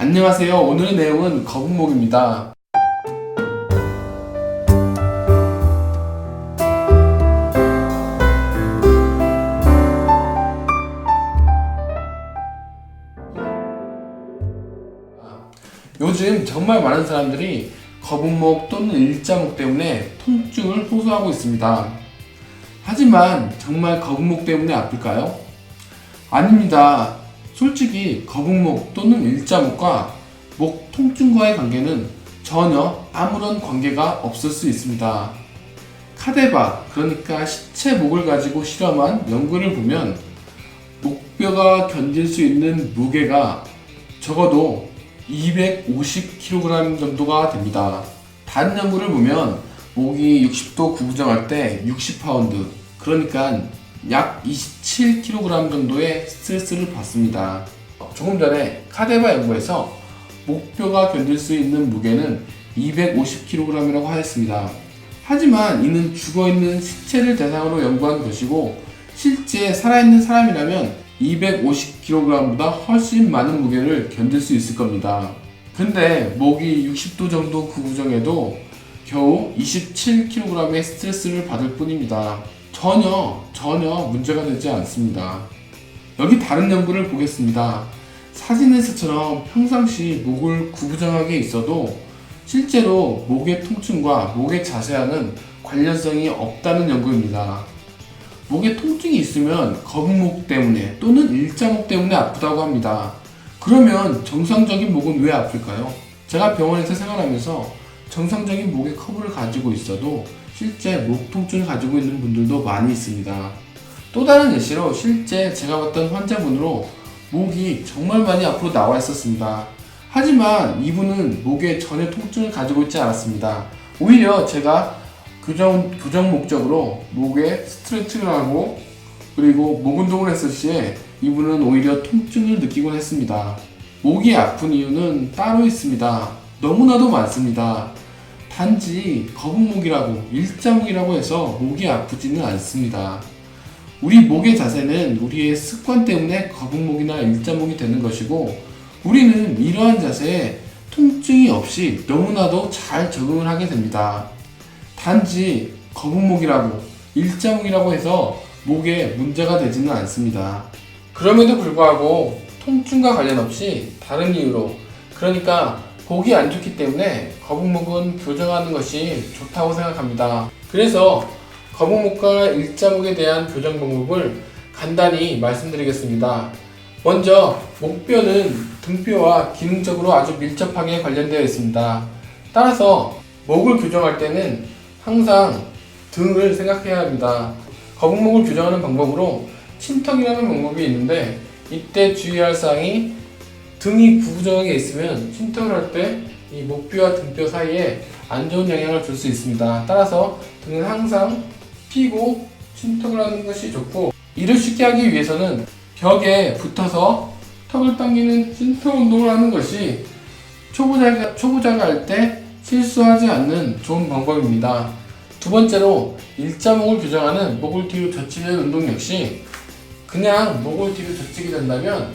안녕하세요. 오늘의 내용은 거북목입니다. 요즘 정말 많은 사람들이 거북목 또는 일자목 때문에 통증을 호소하고 있습니다. 하지만 정말 거북목 때문에 아플까요? 아닙니다. 솔직히 거북목 또는 일자목과 목 통증과의 관계는 전혀 아무런 관계가 없을 수 있습니다. 카데바, 그러니까 시체 목을 가지고 실험한 연구를 보면 목뼈가 견딜 수 있는 무게가 적어도 250kg 정도가 됩니다. 다른 연구를 보면 목이 60도 구부정할 때 60파운드, 그러니까 약 27kg 정도의 스트레스를 받습니다. 조금 전에 카데바 연구에서 목뼈가 견딜 수 있는 무게는 250kg이라고 하였습니다. 하지만 이는 죽어있는 시체를 대상으로 연구한 것이고 실제 살아있는 사람이라면 250kg보다 훨씬 많은 무게를 견딜 수 있을 겁니다. 근데 목이 60도 정도 구부정해도 겨우 27kg의 스트레스를 받을 뿐입니다. 전혀 문제가 되지 않습니다. 여기 다른 연구를 보겠습니다. 사진에서처럼 평상시 목을 구부정하게 있어도 실제로 목의 통증과 목의 자세와는 관련성이 없다는 연구입니다. 목에 통증이 있으면 거북목 때문에 또는 일자목 때문에 아프다고 합니다. 그러면 정상적인 목은 왜 아플까요? 제가 병원에서 생활하면서 정상적인 목의 커브를 가지고 있어도 실제 목 통증을 가지고 있는 분들도 많이 있습니다. 또 다른 예시로 실제 제가 봤던 환자분으로 목이 정말 많이 앞으로 나와 있었습니다. 하지만 이분은 목에 전혀 통증을 가지고 있지 않았습니다. 오히려 제가 교정 목적으로 목에 스트레칭을 하고 그리고 목 운동을 했을 시에 이분은 오히려 통증을 느끼곤 했습니다. 목이 아픈 이유는 따로 있습니다. 너무나도 많습니다. 단지 거북목이라고 일자목이라고 해서 목이 아프지는 않습니다. 우리 목의 자세는 우리의 습관 때문에 거북목이나 일자목이 되는 것이고 우리는 이러한 자세에 통증이 없이 너무나도 잘 적응을 하게 됩니다. 단지 거북목이라고 일자목이라고 해서 목에 문제가 되지는 않습니다. 그럼에도 불구하고 통증과 관련 없이 다른 이유로, 그러니까 목이 안 좋기 때문에 거북목은 교정하는 것이 좋다고 생각합니다. 그래서 거북목과 일자목에 대한 교정 방법을 간단히 말씀드리겠습니다. 먼저 목뼈는 등뼈와 기능적으로 아주 밀접하게 관련되어 있습니다. 따라서 목을 교정할 때는 항상 등을 생각해야 합니다. 거북목을 교정하는 방법으로 침턱이라는 방법이 있는데 이때 주의할 사항이 등이 구부정하게 있으면 침턱을 할 때 이 목뼈와 등뼈 사이에 안 좋은 영향을 줄 수 있습니다. 따라서 등은 항상 펴고 침턱을 하는 것이 좋고, 이를 쉽게 하기 위해서는 벽에 붙어서 턱을 당기는 침턱 운동을 하는 것이 초보자가 할 때 실수하지 않는 좋은 방법입니다. 두 번째로 일자목을 교정하는 목을 뒤로 젖히는 운동 역시 그냥 목을 뒤로 젖히게 된다면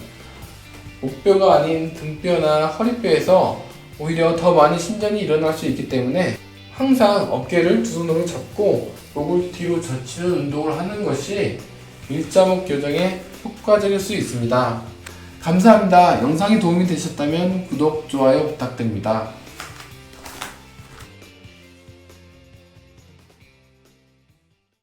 목뼈가 아닌 등뼈나 허리뼈에서 오히려 더 많이 신전이 일어날 수 있기 때문에 항상 어깨를 두 손으로 잡고 목을 뒤로 젖히는 운동을 하는 것이 일자목 교정에 효과적일 수 있습니다. 감사합니다. 영상이 도움이 되셨다면 구독, 좋아요 부탁드립니다.